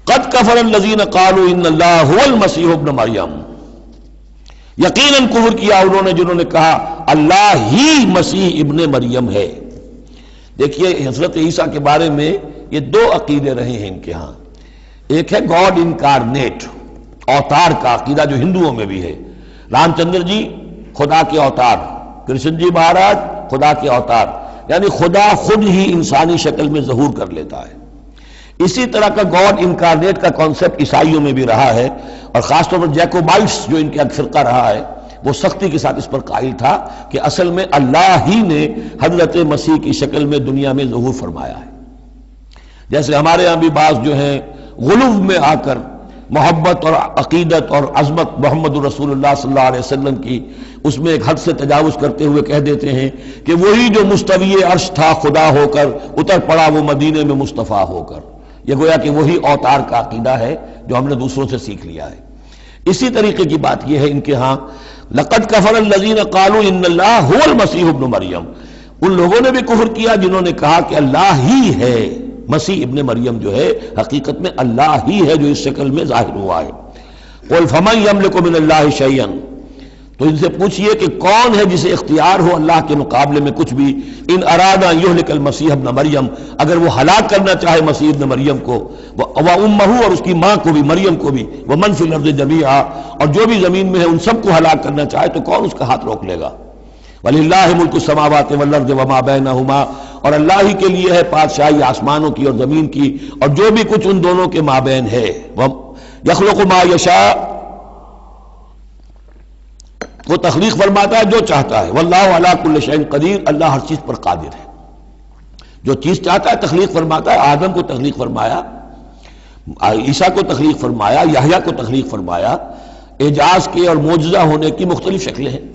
قد کفر الذین قالوا ان اللہ هو المسیح ابن مریم، یقیناً کفر کیا انہوں نے جنہوں نے کہا اللہ ہی مسیح ابن مریم ہے۔ دیکھیے حضرت عیسیٰ کے بارے میں یہ دو عقیدے رہے ہیں ان کے ہاں۔ ایک ہے گاڈ انکارنیٹ، اوتار کا عقیدہ جو ہندوؤں میں بھی ہے، رام چندر جی خدا کے اوتار، کرشن جی مہاراج خدا کے اوتار، یعنی خدا خود ہی انسانی شکل میں ظہور کر لیتا ہے۔ اسی طرح کا گاڈ انکارنیٹ کا کانسیپٹ عیسائیوں میں بھی رہا ہے، اور خاص طور پر جیکوبائٹس جو ان کا فرقہ رہا ہے وہ سختی کے ساتھ اس پر قائل تھا کہ اصل میں اللہ ہی نے حضرت مسیح کی شکل میں دنیا میں ظہور فرمایا ہے۔ جیسے ہمارے ہاں بھی بعض جو ہیں غلو میں آ کر محبت اور عقیدت اور عظمت محمد رسول اللہ صلی اللہ علیہ وسلم کی اس میں ایک حد سے تجاوز کرتے ہوئے کہہ دیتے ہیں کہ وہی جو مستوی عرش تھا خدا ہو کر اتر پڑا وہ مدینے میں مصطفیٰ ہو کر، یہ گویا کہ وہی اوتار کا عقیدہ ہے جو ہم نے دوسروں سے سیکھ لیا ہے۔ اسی طریقے کی بات یہ ہے ان کے ہاں لقد کفر الذین قالوا ان اللہ هو المسیح ابن مریم، ان لوگوں نے بھی کفر کیا جنہوں نے کہا کہ اللہ ہی ہے، مسیح ابن مریم جو ہے حقیقت میں اللہ ہی ہے جو اس شکل میں ظاہر ہوا ہے۔ قل فمن یملک من اللہ شیئا، تو ان سے پوچھئے کہ کون ہے جسے اختیار ہو اللہ کے مقابلے میں کچھ بھی، ان ارادہ یہلک المسیح ابن مریم، اگر وہ ہلاک کرنا چاہے مسیح ابن مریم کو، وامہ اور اس کی ماں کو بھی مریم کو بھی، ومن فی الارض جمیعا اور جو بھی زمین میں ہے ان سب کو ہلاک کرنا چاہے تو کون اس کا ہاتھ روک لے گا؟ وَلِلَّهِ مُلْكُ السَّمَاوَاتِ وَالْأَرْضِ وَمَا بَيْنَهُمَا، اور اللہ ہی کے لیے ہے بادشاہی آسمانوں کی اور زمین کی اور جو بھی کچھ ان دونوں کے مابین ہے۔ يَخْلُقُ مَا يَشَاءُ، وہ تخلیق فرماتا ہے جو چاہتا ہے، وَاللَّهُ عَلَى كُلِّ شَيْءٍ قدیر، اللہ ہر چیز پر قادر ہے، جو چیز چاہتا ہے تخلیق فرماتا ہے۔ آدم کو تخلیق فرمایا، عیسیٰ کو تخلیق فرمایا، یحییٰ کو تخلیق فرمایا۔ اعجاز کے اور معجزہ ہونے کی مختلف شکلیں ہیں۔